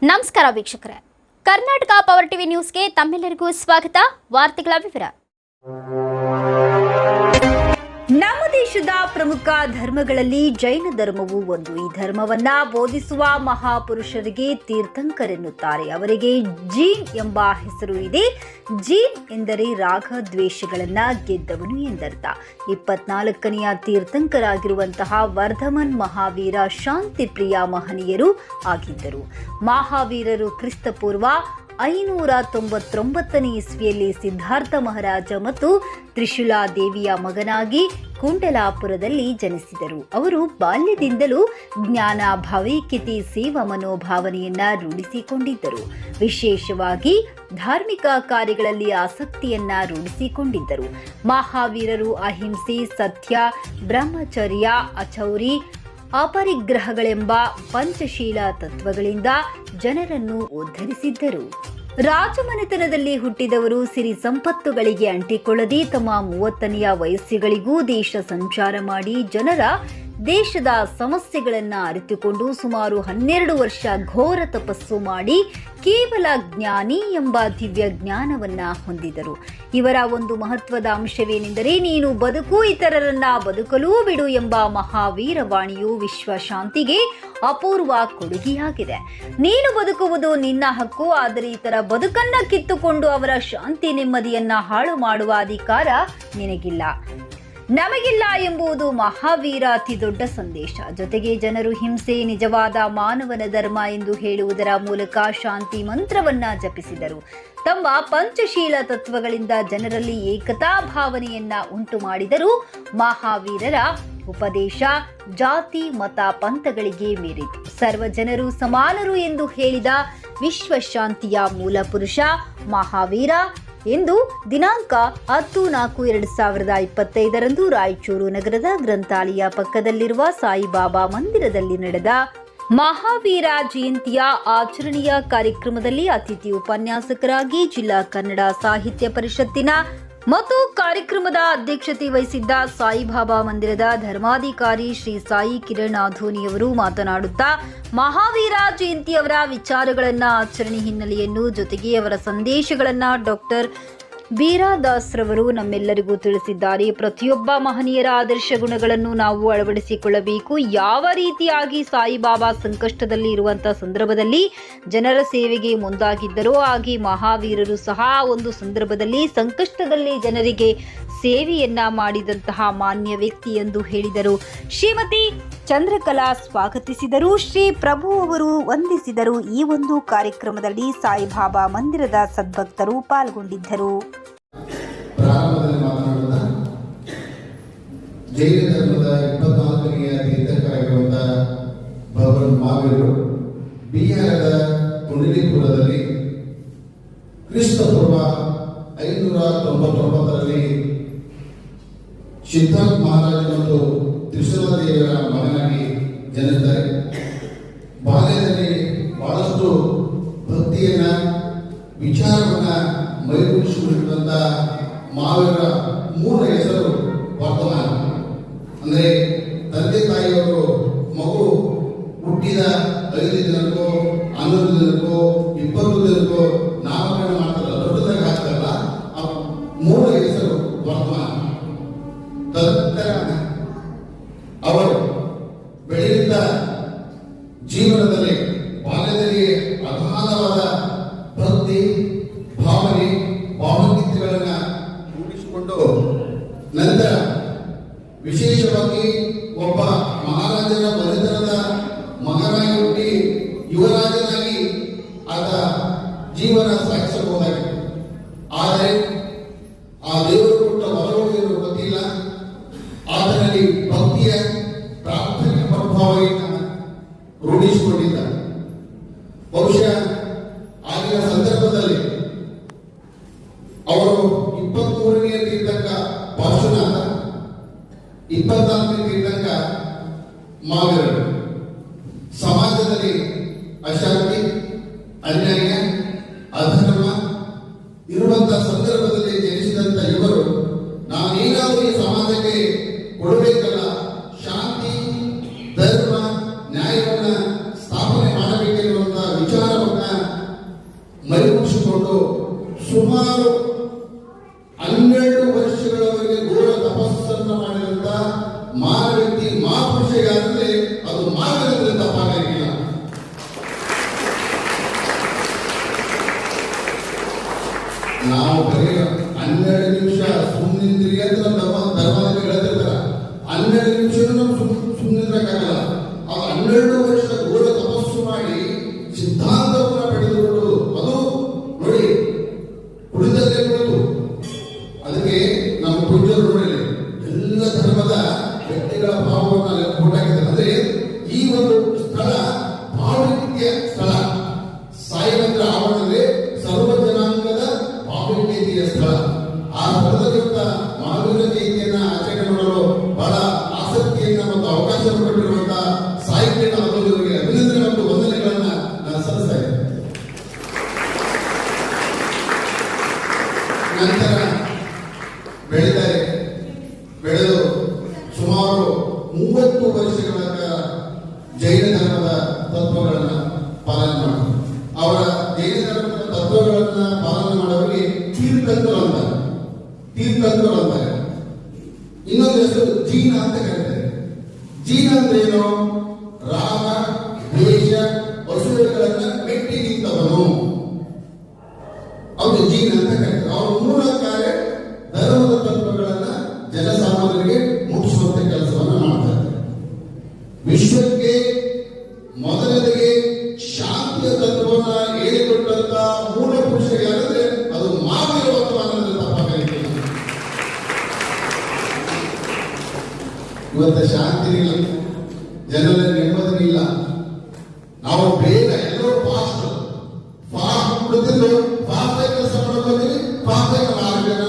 ನಮಸ್ಕಾರ ವೀಕ್ಷಕರೇ, Karnataka power TV ನ್ಯೂಸ್ಗೆ ತಮ್ಮೆಲ್ಲರಿಗೂ ಸ್ವಾಗತ. ವಾರ್ತೆಗಳ ವಿವರ. ನಮ್ಮ ದೇಶದ ಪ್ರಮುಖ ಧರ್ಮಗಳಲ್ಲಿ ಜೈನ ಧರ್ಮವೂ ಒಂದು. ಈ ಧರ್ಮವನ್ನ ಬೋಧಿಸುವ ಮಹಾಪುರುಷರಿಗೆ ತೀರ್ಥಂಕರೆನ್ನುತ್ತಾರೆ. ಅವರಿಗೆ ಜೀನ್ ಎಂಬ ಹೆಸರು ಇದೆ. ಜೀನ್ ಎಂದರೆ ರಾಗ ದ್ವೇಷಗಳನ್ನ ಗೆದ್ದವನು ಎಂದರ್ಥ. 24ನೆಯ ತೀರ್ಥಂಕರಾಗಿರುವಂತಹ ವರ್ಧಮನ್ ಮಹಾವೀರ ಶಾಂತಿಪ್ರಿಯ ಮಹನೀಯರು ಆಗಿದ್ದರು. ಮಹಾವೀರರು ಕ್ರಿಸ್ತಪೂರ್ವ 599ನೇ ಇಸ್ವಿಯಲ್ಲಿ ಸಿದ್ಧಾರ್ಥ ಮಹಾರಾಜ ಮತ್ತು ತ್ರಿಶೂಲಾ ದೇವಿಯ ಮಗನಾಗಿ ಕುಂಡಲಾಪುರದಲ್ಲಿ ಜನಿಸಿದರು. ಅವರು ಬಾಲ್ಯದಿಂದಲೂ ಜ್ಞಾನ, ಭಾವೈಕ್ಯತೆ, ಸೇವಾ ಮನೋಭಾವನೆಯನ್ನ ರೂಢಿಸಿಕೊಂಡಿದ್ದರು. ವಿಶೇಷವಾಗಿ ಧಾರ್ಮಿಕ ಕಾರ್ಯಗಳಲ್ಲಿ ಆಸಕ್ತಿಯನ್ನ ರೂಢಿಸಿಕೊಂಡಿದ್ದರು. ಮಹಾವೀರರು ಅಹಿಂಸೆ, ಸತ್ಯ, ಬ್ರಹ್ಮಚರ್ಯ, ಅಚೌರಿ, ಅಪರಿಗ್ರಹಗಳೆಂಬ ಪಂಚಶೀಲ ತತ್ವಗಳಿಂದ ಜನರನ್ನು ಉದ್ಧರಿಸಿದ್ದರು. ರಾಜಮನೆತನದಲ್ಲಿ ಹುಟ್ಟಿದವರು ಸಿರಿ ಸಂಪತ್ತುಗಳಿಗೆ ಅಂಟಿಕೊಳ್ಳದೆ ತಮ್ಮ 30ನೆಯ ವಯಸ್ಸಿಗಳಿಗೂ ದೇಶ ಸಂಚಾರ ಮಾಡಿ ದೇಶದ ಸಮಸ್ಯೆಗಳನ್ನು ಅರಿತುಕೊಂಡು ಸುಮಾರು 12 ವರ್ಷ ಘೋರ ತಪಸ್ಸು ಮಾಡಿ ಕೇವಲ ಜ್ಞಾನಿ ಎಂಬ ದಿವ್ಯ ಜ್ಞಾನವನ್ನ ಹೊಂದಿದರು. ಇವರ ಒಂದು ಮಹತ್ವದ ಅಂಶವೇನೆಂದರೆ, ನೀನು ಬದುಕು, ಇತರರನ್ನ ಬದುಕಲೂ ಬಿಡು ಎಂಬ ಮಹಾವೀರವಾಣಿಯು ವಿಶ್ವ ಶಾಂತಿಗೆ ಅಪೂರ್ವ ಕೊಡುಗೆಯಾಗಿದೆ. ನೀನು ಬದುಕುವುದು ನಿನ್ನ ಹಕ್ಕು, ಆದರೆ ಇತರ ಬದುಕನ್ನ ಕಿತ್ತುಕೊಂಡು ಅವರ ಶಾಂತಿ ನೆಮ್ಮದಿಯನ್ನ ಹಾಳು ಮಾಡುವ ಅಧಿಕಾರ ನಿನಗಿಲ್ಲ, ನಮಗಿಲ್ಲ ಎಂಬುದು ಮಹಾವೀರ ಅತಿ ದೊಡ್ಡ ಸಂದೇಶ. ಜೊತೆಗೆ ಜನರು ಹಿಂಸೆ ನಿಜವಾದ ಮಾನವನ ಧರ್ಮ ಎಂದು ಹೇಳುವುದರ ಮೂಲಕ ಶಾಂತಿ ಮಂತ್ರವನ್ನ ಜಪಿಸಿದರು. ತಮ್ಮ ಪಂಚಶೀಲ ತತ್ವಗಳಿಂದ ಜನರಲ್ಲಿ ಏಕತಾ ಭಾವನೆಯನ್ನ ಉಂಟು ಮಾಡಿದರು. ಮಹಾವೀರರ ಉಪದೇಶ ಜಾತಿ, ಮತ, ಪಂಥಗಳಿಗೆ ಮೀರಿತು. ಸರ್ವ ಜನರು ಸಮಾನರು ಎಂದು ಹೇಳಿದ ವಿಶ್ವಶಾಂತಿಯ ಮೂಲ ಪುರುಷ ಮಹಾವೀರ ಎಂದು ದಿನಾಂಕ 10/4/2025 ರಾಯಚೂರು ನಗರದ ಗ್ರಂಥಾಲಯ ಪಕ್ಕದಲ್ಲಿರುವ ಸಾಯಿಬಾಬಾ ಮಂದಿರದಲ್ಲಿ ನಡೆದ ಮಹಾವೀರ ಜಯಂತಿಯ ಆಚರಣೆಯ ಕಾರ್ಯಕ್ರಮದಲ್ಲಿ ಅತಿಥಿ ಉಪನ್ಯಾಸಕರಾಗಿ ಜಿಲ್ಲಾ ಕನ್ನಡ ಸಾಹಿತ್ಯ ಪರಿಷತ್ತಿನ ಮತ್ತು ಕಾರ್ಯಕ್ರಮದ ಅಧ್ಯಕ್ಷತೆ ವಹಿಸಿದ್ದ ಸಾಯಿಬಾಬಾ ಮಂದಿರದ ಧರ್ಮಾಧಿಕಾರಿ ಶ್ರೀ ಸಾಯಿ ಕಿರಣ್ ಆಧೋನಿಯವರು ಮಾತನಾಡುತ್ತಾ ಮಹಾವೀರ ಜಯಂತಿಯವರ ವಿಚಾರಗಳನ್ನು, ಆಚರಣೆ ಹಿನ್ನೆಲೆಯನ್ನು, ಜೊತೆಗೆ ಅವರ ಸಂದೇಶಗಳನ್ನು ಡಾಕ್ಟರ್ ಬೀರಾದಾಸ್ರವರು ನಮ್ಮೆಲ್ಲರಿಗೂ ತಿಳಿಸಿದ್ದಾರೆ. ಪ್ರತಿಯೊಬ್ಬ ಮಹನೀಯರ ಆದರ್ಶ ಗುಣಗಳನ್ನು ನಾವು ಅಳವಡಿಸಿಕೊಳ್ಳಬೇಕು. ಯಾವ ರೀತಿಯಾಗಿ ಸಾಯಿಬಾಬಾ ಸಂಕಷ್ಟದಲ್ಲಿ ಇರುವಂತಹ ಸಂದರ್ಭದಲ್ಲಿ ಜನರ ಸೇವೆಗೆ ಮುಂದಾಗಿದ್ದರೋ ಹಾಗೆ ಮಹಾವೀರರು ಸಹ ಒಂದು ಸಂದರ್ಭದಲ್ಲಿ ಸಂಕಷ್ಟದಲ್ಲಿ ಜನರಿಗೆ ಸೇವೆಯನ್ನ ಮಾಡಿದಂತಹ ಮಾನ್ಯ ವ್ಯಕ್ತಿ ಎಂದು ಹೇಳಿದರು. ಶ್ರೀಮತಿ ಚಂದ್ರಕಲಾ ಸ್ವಾಗತಿಸಿದರು. ಶ್ರೀ ಪ್ರಭು ಅವರು ವಂದಿಸಿದರು. ಈ ಒಂದು ಕಾರ್ಯಕ್ರಮದಲ್ಲಿ ಸಾಯಿಬಾಬಾ ಮಂದಿರದ ಸದ್ಭಕ್ತರು ಪಾಲ್ಗೊಂಡಿದ್ದರು. ಪ್ರಾರಂಭದಲ್ಲಿ ಮಾತನಾಡುತ್ತಾ ಜೈನ ಧರ್ಮದ 24ನೆಯ ತೀರ್ಥಂಕರಾಗಿರುವಂತಹ ಭಗವಾನ್ ಮಹಾವೀರರು ಬಿಹಾರದ ಕುಂಡಲಿಪುರದಲ್ಲಿ ಕ್ರಿಸ್ತಪೂರ್ವ 599ರಲ್ಲಿ ಸಿದ್ಧಾರ್ಥ ಮಹಾರಾಜ ಮತ್ತು ತ್ರಿಶೂಲಾ ದೇವಿಯರ ಮಗನಾಗಿ ಜನಿಸಿದ್ದಾರೆ. ಬಾಲ್ಯದಲ್ಲಿ ಬಹಳಷ್ಟು ಭಕ್ತಿಯನ್ನ, ವಿಚಾರವನ್ನ ಮೈಗೂಡಿಸಿಕೊಂಡಿರುವಂತ ಮಹಾವೀರರ ಮೂಲ ಹೆಸರು ವರ್ಧಮಾನ. ಅಂದರೆ ತಂದೆ ತಾಯಿಯವರು ಮಗು ಹುಟ್ಟಿದ 5 ದಿನಕ್ಕೋ 11 ದಿನಕ್ಕೋ 20 ದಿನಕ್ಕೋ ನಾಮಕರಣ ಮಾಡ್ತಾರಲ್ಲ, ದೊಡ್ಡದಾಗಿ ಹಾಕ್ತಾರಲ್ಲ, ಆ ಮೂಲ ಹೆಸರು ವರ್ಧಮಾನ. ತದನಂತರ ಅವರು ಬೆಳೆಯುತ್ತ ಜೀವನದಲ್ಲಿ ಬಾಲ್ಯದಲ್ಲಿ ಅಗಾಧವಾದ ಭಕ್ತಿ, ಭಾವನೆ, ಭಾವಗೀತೆಗಳನ್ನು ರೂಢಿಸಿಕೊಂಡು ನಂತರ ವಿಶೇಷವಾಗಿ ಒಬ್ಬ ಮಹಾರಾಜನ ಮನೆತನದ ಮಗನಾಗಿ ಹುಟ್ಟಿ ಯುವರಾಜನಾಗಿ ಆತ ಜೀವನ ಸಾಗಿಸಬಹುದಾಗಿತ್ತು. ಆದರೆ ಆ ದೇವರು ಕೊಟ್ಟ ವರಗಳು ಗೊತ್ತಿಲ್ಲ. ಅದರಲ್ಲಿ ಭಕ್ತಿಯ ಪ್ರಾಥಮಿಕ ಮನೋಭಾವನೆಯನ್ನು ರೂಢಿಸಿಕೊಂಡಿದ್ದ. ಬಹುಶಃ ಆಗಿನ ಸಂದರ್ಭದಲ್ಲಿ ಅವರು 23ನೇ ತೀರ್ಥಂಕ ಪಾರ್ಶ್ವನಾಥ, 24ನೇ ತೀರ್ಥಂಕ ಮಹಾವೀರರು. ಸಮಾಜದಲ್ಲಿ ಅಶಾಂತಿ, ಅನ್ಯಾಯ, ಅಧರ್ಮ ಇರುವಂತಹ ಸಂದರ್ಭದಲ್ಲಿ ಜನಿಸಿದಂತ ಇವರು ನಾನೇನಾದರೂ ಈ ಸಮಾಜಕ್ಕೆ ಕೊಡಬೇಕಲ್ಲ, ಶಾಂತಿ, ಧರ್ಮ, ನ್ಯಾಯವನ್ನ ಸ್ಥಾಪನೆ ಮಾಡಬೇಕೆನ್ನುವಂತಹ ವಿಚಾರವನ್ನ ಇಲ್ಲಿಯವರೆಗೆ ಘೋರ ತಪಸ್ಸನ್ನು ಮಾಡಿದಂತ ವ್ಯಕ್ತಿ ಮಹಾಪುರುಷ ಯಾರಂದ್ರೆ ಅದು ಮಾರ್ಗದಲ್ಲಿ ತಪ್ಪಾಗಲಿಕ್ಕಿಲ್ಲ. ನಾವು ಬರೀ 12 ನಿಮಿಷ ಸುಮ್ಮನಿದ್ರಿ ಅಂತ ನಮ್ಮ ಧರ್ಮದಲ್ಲಿ ಹೇಳ್ತಿರ್ತಾರ. 12 ನಿಮಿಷ ನಾವು ಸುಮ್ಮನಿದ್ರಕ್ಕಾಗಲ್ಲ. ಆ 12 ವರ್ಷ ಘೋರ ತಪಸ್ಸು ಮಾಡಿ ಸಿದ್ಧಾಂತವನ್ನ ಪಡೆದುಕೊಂಡು ಅದು ನೋಡಿ ಕುಳಿತಲ್ಲೇ ಕುಳಿತು. ಅದಕ್ಕೆ ನಮ್ಮ ಪೂಜ್ಯರು ನೋಡಿ ಎಲ್ಲ ಧರ್ಮದ ವ್ಯಕ್ತಿಗಳ ಭಾವವನ್ನು ಕೊಟ್ಟಾಗಿದ್ದಾರೆ. ಅಂದ್ರೆ ಈ ಒಂದು ಸ್ಥಳ ಭಾವೈಕ್ಯ ಸ್ಥಳ, ಸಾಯಿ ಮಂದಿರ ಆವರಣದಲ್ಲಿ ಸರ್ವ ಜನಾಂಗದ ಭಾವೈಕ್ಯತೆಯ ಸ್ಥಳ. ಆ ಸ್ಥಳದಲ್ಲಿ ಮಹಾವೀರ ಜಯಂತಿಯನ್ನ ಆಚರಣೆ ಮಾಡಲು ಬಹಳ ಆಸಕ್ತಿಯನ್ನ ಮತ್ತು ಅವಕಾಶ ಕೊಟ್ಟಿರುವಂತಹ ಸಾಹಿತ್ಯ ಅವರಿಗೆ ಅಭಿನಂದನೆ ಮತ್ತು ವಂದನೆಗಳನ್ನ ನಾನು ಸಲ್ಲಿಸ್ತಾ ಇದ್ದೇನೆ. ನಂತರ ಬೆಳೆದು ಸುಮಾರು 30 ವರ್ಷಗಳ ಜೈನ ಧರ್ಮದ ತತ್ವಗಳನ್ನ ಪಾಲನೆ ಮಾಡಿದರು. ಅವರ ಜೈನ ಧರ್ಮದ ತತ್ವಗಳನ್ನ ಪಾಲನೆ ಮಾಡೋರಿಗೆ ತೀರ್ಥಂಕರು ಅಂತಾರೆ. ಇನ್ನೊಂದು ಹೆಸರು ಜೀನ ಅಂತ ಕರೀತಾರೆ. ಜೀನ ಅಂದ್ರೆ ಏನು? ರಾಗ ದ್ವೇಷ ಅಸೂಯೆಗಳನ್ನ ಮೆಟ್ಟಿ ನಿಂತವನು, ಅವರು ಜೀನ ಅಂತ ಕರೀತಾರೆ. ಅವರ ಮೂಲ ಕಾರ್ಯ ಧರ್ಮದ ತತ್ವಗಳನ್ನ ಜನಸಾಮಾನ್ಯರಿಗೆ ಮುಟ್ಟಿಸುವಂತ ಕೆಲಸವನ್ನ ಮಾಡ್ತಾರೆ. ವಿಶ್ವಕ್ಕೆ ಮೊದಲಿಗೆ ಶಾಂತಿಯ ತತ್ವವನ್ನ ಹೇಳಿಕೊಟ್ಟಂತ ಮೂಲ ಪುರುಷ ಯಾರಂದ್ರೆ ಅದು ಮಾನವೀಯ ವರ್ತಮಾನದಲ್ಲಿ ತಪ್ಪಾಗಲಿಕ್ಕಿಲ್ಲ. ಇವತ್ತ ಶಾಂತಿ ಇಲ್ಲ, ಜನರಲ್ಲಿ ನೆಮ್ಮದಿ ಇಲ್ಲ. ನಾವು ಬೇಗ ಎಲ್ಲರೂ ಫಾಸ್ಟ್ ಬಿಡುತ್ತಿದ್ದು ಫಾಸ್ಟ್ ಆಗಿ ಕೆಲಸ ಮಾಡ್ಕೋತೀವಿ, ಫಾಸ್ಟ್ ಆಗಿ ಆರೋಗ್ಯನ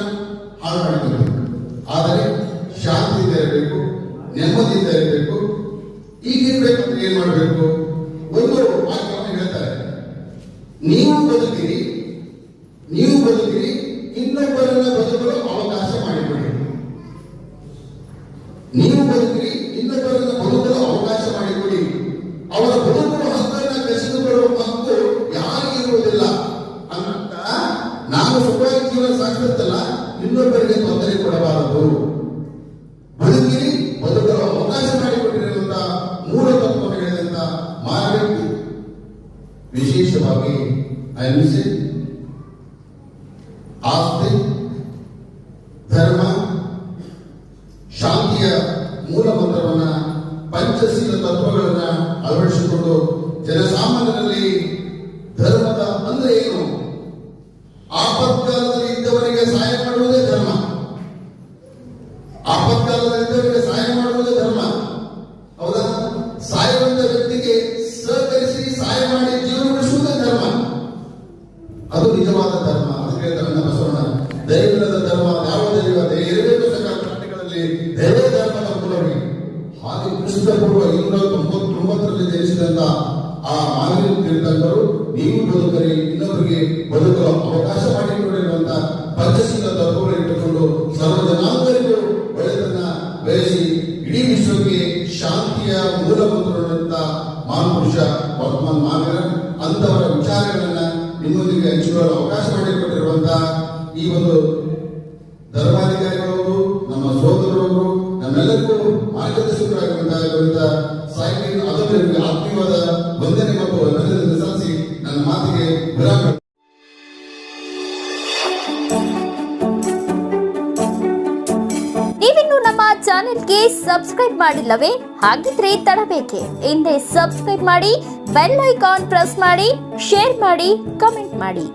ಹಾಳು ಮಾಡ್ಕೋತೀವಿ. ಆದರೆ ಶಾಂತಿಯಿಂದ ಇರಬೇಕು, ನೆಮ್ಮದಿಯಿಂದ ಇರಬೇಕು. ಈಗಿರ್ಬೇಕಂದ್ರೆ ಏನ್ ಮಾಡಬೇಕು? ಒಂದು ವಾಕ್ಯವನ್ನು ಹೇಳ್ತಾರೆ, ನೀವು ಬದುಕಿರಿ ಇನ್ನೊಬ್ಬರನ್ನ ಬದುಕಲು ಅವಕಾಶ ಮಾಡಿಕೊಡಿ. ನೀವು ಬದುಕಿರಿ ಇನ್ನೊಬ್ಬರನ್ನ ಬದುಕಲು ಅವಕಾಶ ಮಾಡಿಕೊಡಿ. ಅವರ ಬದುಕುವ ಹಕ್ಕನ್ನು ಕಸಿದುಕೊಳ್ಳುವ ಹಕ್ಕು ಯಾರಿಗಿರುವುದಿಲ್ಲ ಅಂತ ನಾವು ಸುಖವಾಗಿ ಜೀವನ ಸಾಗಿಸುತ್ತಲ್ಲ, ಇನ್ನೊಬ್ಬರಿಗೆ ತೊಂದರೆ ಕೊಡಬಾರದು. ಬದುಕಿರಿ, ಬದುಕಲು ಅವಕಾಶ ಮಾಡಿಕೊಟ್ಟಿರುವಂತ ಮೂಲ ತತ್ವವನ್ನು ಹೇಳಿದಂತ ಮಾರ್ಗಕ್ಕೆ ವಿಶೇಷವಾಗಿ ಅಹಿಂಸೆ, ಆಸ್ತಿ, ಧರ್ಮ, ಶಾಂತಿಯ ಮೂಲ ಮಂತ್ರವನ್ನ ಪಂಚಶೀಲ ತತ್ವಗಳನ್ನ ಅಳವಡಿಸಿಕೊಂಡು ಜನಸಾಮಾನ್ಯರಲ್ಲಿ ಧರ್ಮದ ಅಂದ್ರೆ ಏನು? ಆಪತ್ಕಾಲದಲ್ಲಿ ಇದ್ದವರಿಗೆ ಸಹಾಯ ಮಾಡುವುದೇ ಧರ್ಮ. ಆಪತ್ಕಾಲದಲ್ಲಿ ಇದ್ದವರಿಗೆ ಸಹಾಯ ಮಾಡುವುದೇ ಧರ್ಮ. ಹೌದಾ? ಸಾಯುವಂತ ವ್ಯಕ್ತಿಗೆ ಸಹಕರಿಸಿ ಸಹಾಯ ಮಾಡಿ ಜೀವನ ಉಳಿಸುವುದೇ ಧರ್ಮ. ಅದು ನಿಜವಾದ ಧರ್ಮ. ಅದಕ್ಕೆ ನನ್ನ ಬಸವಣ್ಣ ದೈವದ ಧರ್ಮ ಯಾವ ದೈವ ಇರಬೇಕು ಸಕಲ ಪ್ರಾಣಿಗಳಲ್ಲಿ ದೈವ ಧರ್ಮದ ಮೂಲವೇ. ಹಾಗೆ ಕ್ರಿಸ್ತಪೂರ್ವ 299ರಲ್ಲಿ ಜನಿಸಿದಂತ ಆ ಮಹಾವೀರ ತೀರ್ಥಂಕರು ನೀವು ಬದುಕರಿ ಇನ್ನೊಬ್ಬರಿಗೆ ಬದುಕಲು ಅವಕಾಶ ಮಾಡಿಕೊಂಡಿರುವಂತ ಪಂಚಶೀಲ ತತ್ವಗಳು ಇಟ್ಟುಕೊಂಡು ಸರ್ವ ಜನಾಂಗರಿಗೂ ಒಳ್ಳೆಯದನ್ನ ಬಯಸಿ ಇಡೀ ವಿಶ್ವಕ್ಕೆ ಶಾಂತಿಯ ಮೂಲ ಮಂತ್ರವಂತ ಮಹಾಪುರುಷ ವರ್ತಮಾನ ಮಹಾವೀರ ಅಂತವರ ವಿಚಾರಗಳನ್ನ ನಿಮ್ಮೊಂದಿಗೆ ಹಂಚಿಕೊಳ್ಳಲು ಅವಕಾಶ ಮಾಡಿಕೊಟ್ಟಿರುವಂತಹ ಈ ಒಂದು ಧರ್ಮಾಧಿಕಾರಿಗಳವರು, ನಮ್ಮ ಸೋದರರು, ನಮ್ಮೆಲ್ಲರಿಗೂ ಮಾರ್ಗದರ್ಶಕರಾಗಿರುವಂತಹ ಸಾಹಿತ್ಯ ಅದಕ್ಕೆ ಆತ್ಮೀಯವಾದ ವಂದನೆ ಮತ್ತು ಅಭಿನಂದನೆ ಸಲ್ಲಿಸಿ ನನ್ನ ಮಾತಿಗೆ ವಿರಾಮ. ನೀವಿನ್ನು ನಮ್ಮ ಚಾನೆಲ್ಗೆ ಸಬ್ಸ್ಕ್ರೈಬ್ ಮಾಡಿಲ್ಲವೇ? ಹಾಗಿದ್ರೆ ತಡಬೇಕೆ? ಹಿಂದೆ ಸಬ್ಸ್ಕ್ರೈಬ್ ಮಾಡಿ, ಬೆಲ್ ಐಕಾನ್ ಪ್ರೆಸ್ ಮಾಡಿ, ಶೇರ್ ಮಾಡಿ, ಕಮೆಂಟ್ ಮಾಡಿ.